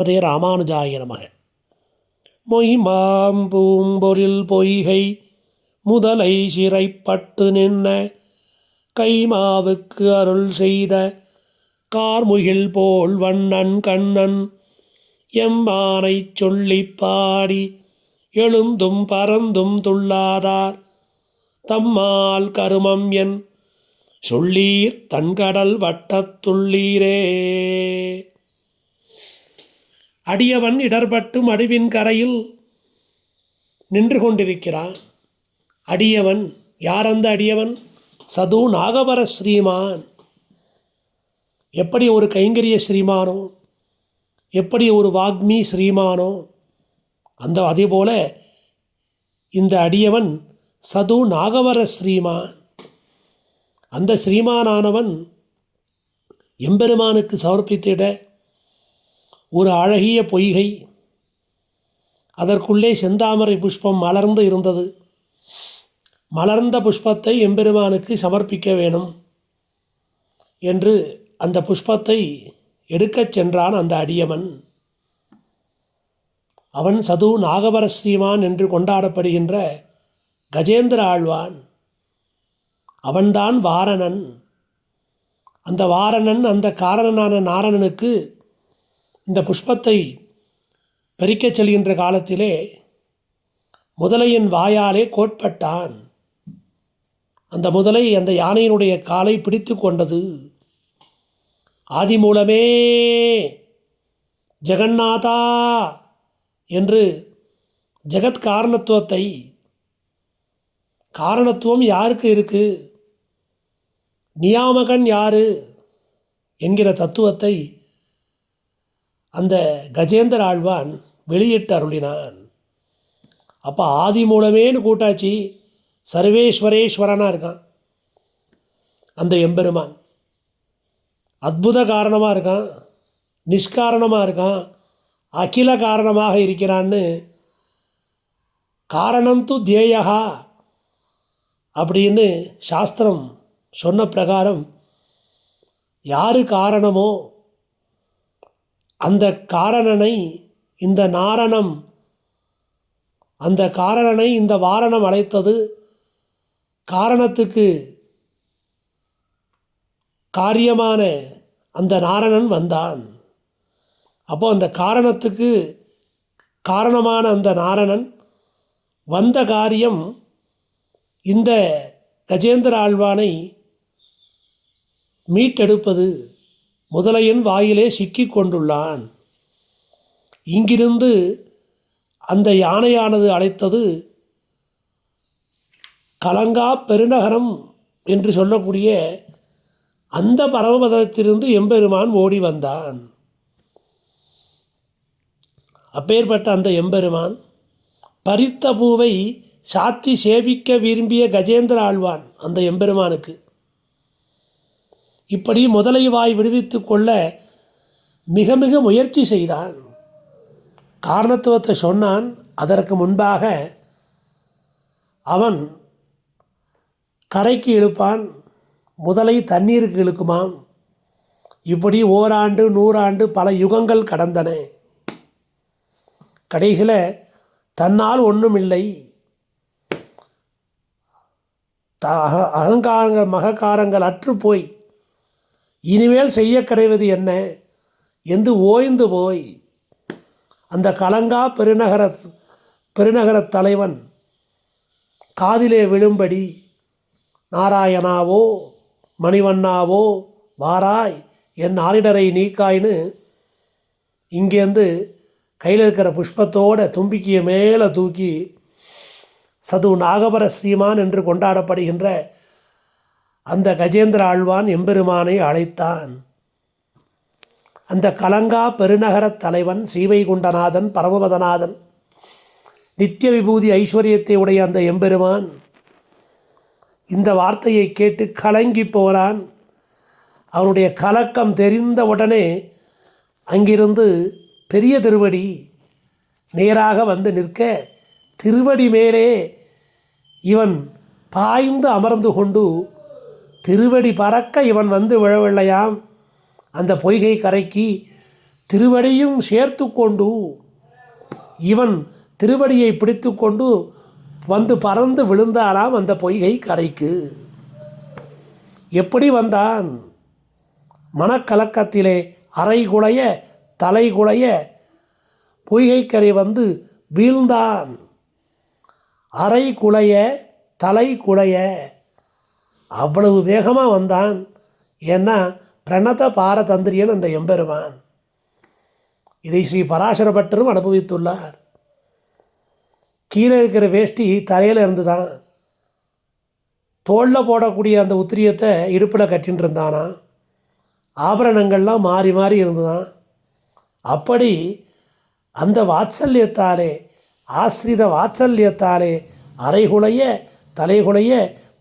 அதே ராமானுஜாய நமக. மொய்மாம்பூம்பொரில் பொய்கை முதலை சிறைப்பட்டு நின்ன கைமாவுக்கு அருள் செய்த கார்முகில் போல் வண்ணன் கண்ணன் எம்மானைச் சொல்லிப் பாடி எழுந்தும் பறந்தும் துள்ளாதார் தம்மால் கருமம் என் சொல்லீர் தன்கடல் வட்டத்துள்ளீரே. அடியவன் இடர்பட்டு மடுவின் கரையில் நின்று கொண்டிருக்கிறான். அடியவன் யார்? அந்த அடியவன் சது நாகவர ஸ்ரீமான். எப்படி ஒரு கைங்கரிய ஸ்ரீமானோ, எப்படி ஒரு வாக்மி ஸ்ரீமானோ, அதேபோல இந்த அடியவன் சது நாகவர ஸ்ரீமான். அந்த ஸ்ரீமானானவன் எம்பெருமானுக்கு சமர்ப்பித்திட ஒரு அழகிய பொய்கை, அதற்குள்ளே செந்தாமரை புஷ்பம் மலர்ந்து இருந்தது. மலர்ந்த புஷ்பத்தை எம்பெருமானுக்கு சமர்ப்பிக்க வேணும் என்று அந்த புஷ்பத்தை எடுக்கச் சென்றான் அந்த அடியவன். அவன் சது நாகவர ஸ்ரீமான் என்று கொண்டாடப்படுகின்ற கஜேந்திர ஆழ்வான். அவன்தான் வாரணன். அந்த வாரணன் அந்த காரணனான நாரணனுக்கு இந்த புஷ்பத்தை பறிக்கச் செல்கின்ற காலத்திலே முதலையின் வாயாலே கோட்பட்டான். அந்த முதலை அந்த யானையினுடைய காலை பிடித்து கொண்டது. ஆதி மூலமே ஜெகநாதா என்று ஜெகத் காரணத்துவத்தை, காரணத்துவம் யாருக்கு இருக்கு, நியாமகன் யாரு என்கிற தத்துவத்தை அந்த கஜேந்திர ஆழ்வான் வெளியிட்டு அருளினான். அப்போ ஆதி மூலமேன்னு கூட்டாச்சு, சர்வேஸ்வரேஸ்வரனாக இருக்கான் அந்த எம்பெருமான். அற்புத காரணமாக இருக்கான், நிஷ்காரணமாக இருக்கான், அகில காரணமாக இருக்கிறான்னு காரணம் து தேயகா அப்படின்னு சாஸ்திரம் சொன்ன பிரகாரம் யாரு காரணமோ அந்த காரணனை இந்த நாரணம், அந்த காரணனை இந்த வாரணம் அழைத்தது. காரணத்துக்கு காரியமான அந்த நாரணன் வந்தான். அப்போ அந்த காரணத்துக்கு காரணமான அந்த நாரணன் வந்த காரியம் இந்த கஜேந்திர ஆழ்வானை மீட்டெடுப்பது. முதலையின் வாயிலே சிக்கி கொண்டுள்ளான். இங்கிருந்து அந்த யானையானது அழைத்தது கலங்கா பெருநகரம் என்று சொல்லக்கூடிய அந்த பரமபதத்திலிருந்து எம்பெருமான் ஓடி வந்தான். அப்பேற்பட்ட அந்த எம்பெருமான் பறித்த பூவை சாத்தி சேவிக்க விரும்பிய கஜேந்திர ஆழ்வான் அந்த எம்பெருமானுக்கு இப்படி முதலை வாய் விடுவித்து கொள்ள மிக மிக முயற்சி செய்தான். காரணத்துவத்தை சொன்னான். அதற்கு முன்பாக அவன் கரைக்கு இழுப்பான், முதலை தண்ணீருக்கு இழுக்குமாம். இப்படி ஓராண்டு 100 ஆண்டு பல யுகங்கள் கடந்தன. கடைசியில் தன்னால் ஒன்றுமில்லை, அகங்காரங்கள் மகக்காரங்கள் அற்று போய் இனிமேல் செய்ய கிடைவது என்ன என்று ஓய்ந்து போய் அந்த கலங்கா பெருநகர தலைவன் காதிலே விழும்படி நாராயணாவோ மணிவண்ணாவோ வாராய் என் ஆரிடரை நீக்காய்னு இங்கேருந்து கையில் இருக்கிற புஷ்பத்தோட தும்பிக்கையை மேலே தூக்கி சது நாகவர ஸ்ரீமான் என்று கொண்டாடப்படுகின்ற அந்த கஜேந்திர ஆழ்வான் எம்பெருமானை அழைத்தான். அந்த கலங்கா பெருநகரத் தலைவன் ஸ்ரீவைகுண்டநாதன் பரமபதநாதன் நித்திய விபூதி ஐஸ்வர்யத்தை உடைய அந்த எம்பெருமான் இந்த வார்த்தையை கேட்டு கலங்கி போனான். அவனுடைய கலக்கம் தெரிந்த உடனே அங்கிருந்து பெரிய திருவடி நேராக வந்து நிற்க, திருவடி மேலே இவன் பாய்ந்து அமர்ந்து கொண்டு திருவடி பறக்க இவன் வந்து விழவில்லையாம். அந்த பொய்கை கரைக்கு திருவடியும் சேர்த்து கொண்டு இவன் திருவடியை பிடித்து கொண்டு வந்து பறந்து விழுந்தாராம் அந்த பொய்கை கரைக்கு. எப்படி வந்தான்? மனக்கலக்கத்திலே அரைகுலைய தலைகுலைய பொய்கைக்கரை வந்து வீழ்ந்தான். அரை குலைய தலை குலைய அவ்வளவு வேகமாக வந்தான். ஏன்னா பிரணத பாரதந்திரியன் அந்த எம்பெருமான். இதை ஸ்ரீ பராசர பட்டரும் அனுபவித்துள்ளார். கீழே இருக்கிற வேஷ்டி தலையில் இருந்து தான், தோளில் போடக்கூடிய அந்த உத்திரியத்தை இடுப்பில் கட்டின்னு இருந்தானா, ஆபரணங்கள்லாம் மாறி மாறி இருந்துதான். அப்படி அந்த வாத்சல்யத்தாலே, ஆசிரித வாத்சல்யத்தாலே அரைகுலைய தலைகுலைய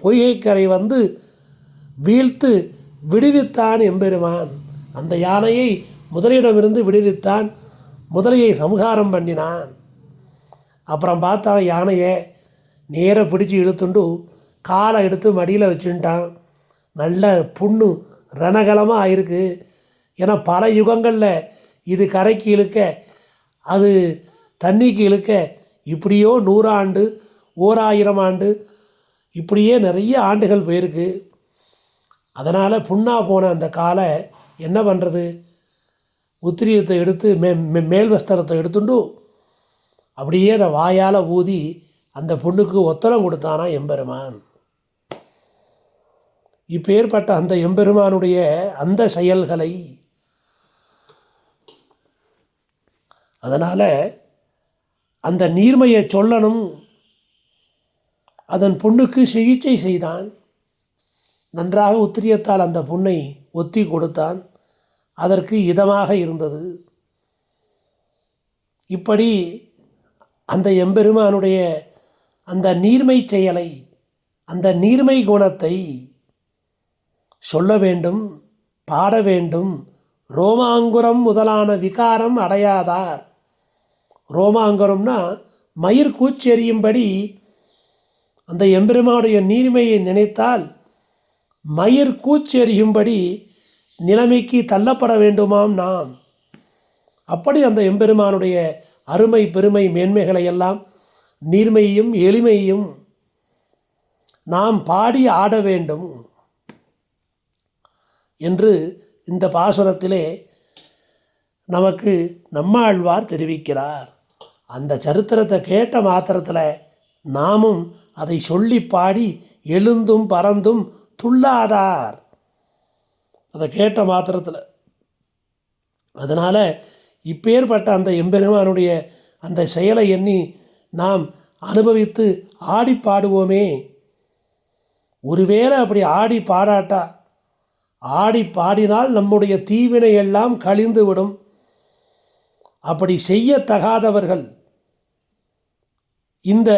பொய்கைக்கரை வந்து வீழ்த்து விடுவித்தான் எம்பெருமான். அந்த யானையை முதலையிடமிருந்து விடுவித்தான், முதலையை சம்ஹாரம் பண்ணினான். அப்புறம் பார்த்தா யானையை நேர பிடிச்சி இழுத்துண்டு காலை எடுத்து மடியில் வச்சுட்டான். நல்ல புண்ணு ரணகலமாக ஆயிருக்கு. ஏன்னா பல யுகங்களில் இது கரைக்கு இழுக்க, அது தண்ணிக்கு இழுக்க இப்படியோ 100 ஆண்டு 1000 ஆண்டு இப்படியே நிறைய ஆண்டுகள் போயிருக்கு. அதனால் புண்ணா போன அந்த காலை என்ன பண்ணுறது? உத்திரியத்தை எடுத்து மேல் வஸ்திரத்தை எடுத்துண்டு அப்படியே அதை வாயால் ஊதி அந்த பொண்ணுக்கு ஒத்தலம் கொடுத்தானா எம்பெருமான். இப்பேற்பட்ட அந்த எம்பெருமானுடைய அந்த செயல்களை, அதனால் அந்த நீர்மையை சொல்லணும். அதன் பொண்ணுக்கு சிகிச்சை செய்தான். நன்றாக உத்திரியத்தால் அந்த பொண்ணை ஒத்தி கொடுத்தான். அதற்கு இதமாக இருந்தது. இப்படி அந்த எம்பெருமானுடைய அந்த நீர்மை செயலை, அந்த நீர்மை குணத்தை சொல்ல வேண்டும், பாட வேண்டும். ரோமாங்குரம் முதலான விகாரம் அடையாதார். ரோமாங்குரம்னா மயிர் கூச்செறியும்படி அந்த எம்பெருமானுடைய நீர்மையை நினைத்தால் மயிர் கூச்செறியும்படி நிலைமைக்கு தள்ளப்பட வேண்டுமாம் நாம். அப்படி அந்த எம்பெருமானுடைய அருமை பெருமை மேன்மைகளை எல்லாம், நீர்மையையும் எளிமையையும் நாம் பாடி ஆட வேண்டும் என்று இந்த பாசுரத்திலே நமக்கு நம்மாழ்வார் தெரிவிக்கிறார். அந்த சரித்திரத்தை கேட்ட மாத்திரத்தில் நாமும் அதை சொல்லி பாடி எழுந்தும் பறந்தும் துள்ளாதார். அதை கேட்ட மாத்திரத்தில். அதனால் இப்பேற்பட்ட அந்த எம்பெருமானுடைய அந்த செயலை எண்ணி நாம் அனுபவித்து ஆடி பாடுவோமே. ஒருவேளை அப்படி ஆடி பாடாட்டா, ஆடி பாடினால் நம்முடைய தீவினை எல்லாம் கழிந்து விடும். அப்படி செய்யத்தகாதவர்கள் இந்த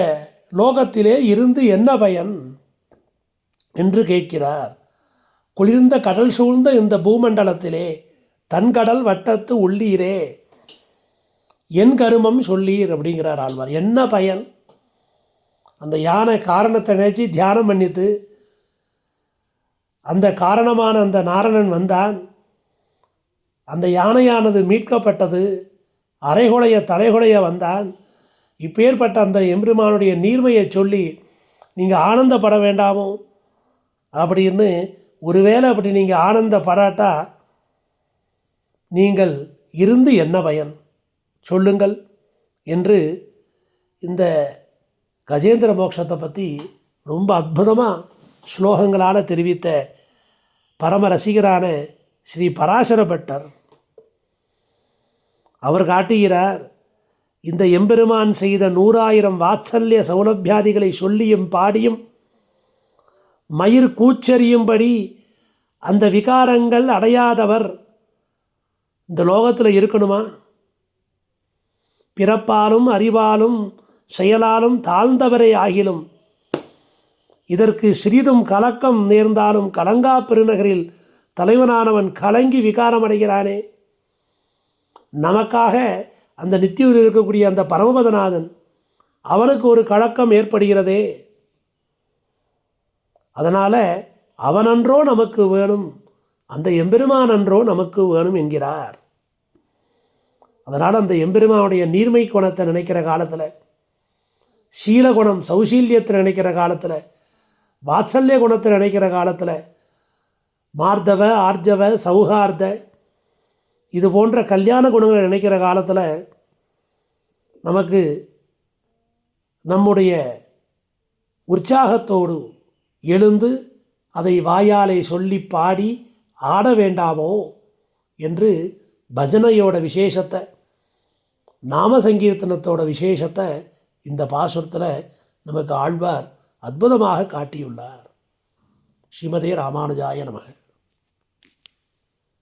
லோகத்திலே இருந்து என்ன பயன் என்று கேட்கிறார். குளிர்ந்த கடல் சூழ்ந்த இந்த பூமண்டலத்திலே தன்கடல் வட்டத்து உள்ளீரே என் கருமம் சொல்லீர் அப்படிங்கிறார் ஆழ்வார். என்ன பயன்? அந்த யானை காரணத்தை நினைச்சு தியானம் பண்ணித்து அந்த காரணமான அந்த நாரணன் வந்தான். அந்த யானையானது மீட்கப்பட்டது. அரைகுலைய தலைகுலைய வந்தான். இப்பேற்பட்ட அந்த எம்பெருமானுடைய நீர்மையை சொல்லி நீங்கள் ஆனந்தப்பட வேண்டாமோ அப்படின்னு, ஒருவேளை அப்படி நீங்கள் ஆனந்தப்படாட்டா நீங்கள் இருந்து என்ன பயன் சொல்லுங்கள் என்று இந்த கஜேந்திர மோட்சத்தை பற்றி ரொம்ப அற்புதமாக ஸ்லோகங்களால் தெரிவித்த பரம ரசிகரான ஸ்ரீ பராசர பட்டர் அவர் காட்டுகிறார். இந்த எம்பெருமான் செய்த 100,000 வாத்சல்ய சௌலபியாதிகளை சொல்லியும் பாடியும் மயிர் கூச்செறியும்படி அந்த விகாரங்கள் அடையாதவர் இந்த லோகத்தில் இருக்கணுமா? பிறப்பாலும் அறிவாலும் செயலாலும் தாழ்ந்தவரே ஆகிலும் இதற்கு சிறிதும் கலக்கம் நேர்ந்தாலும் கலங்கா பெருநகரில் தலைவனானவன் கலங்கி விகாரமடைகிறானே. நமக்காக அந்த நித்தியூரில் இருக்கக்கூடிய அந்த பரமபதநாதன் அவனுக்கு ஒரு கலக்கம் ஏற்படுகிறதே. அதனால் அவனன்றோ நமக்கு வேணும், அந்த எம்பெருமான் அன்றோ நமக்கு வேணும் என்கிறார். அதனால் அந்த எம்பெருமானுடைய நீர்மை குணத்தை நினைக்கிற காலத்தில், சீலகுணம் சௌசீல்யத்தை நினைக்கிற காலத்தில், வாத்சல்ய குணத்தை நினைக்கிற காலத்தில், மார்தவ ஆர்ஜவ சௌஹார்த இது போன்ற கல்யாண குணங்களை நினைக்கிற காலத்தில் நமக்கு நம்முடைய உற்சாகத்தோடு எழுந்து அதை வாயாலே சொல்லி பாடி ஆட வேண்டாமோ என்று பஜனையோட விசேஷத்தை, நாம சங்கீர்த்தனத்தோட விசேஷத்தை இந்த பாசுரத்தில் நமக்கு ஆழ்வார் அற்புதமாக காட்டியுள்ளார். ஸ்ரீமதே ராமானுஜாய நமக.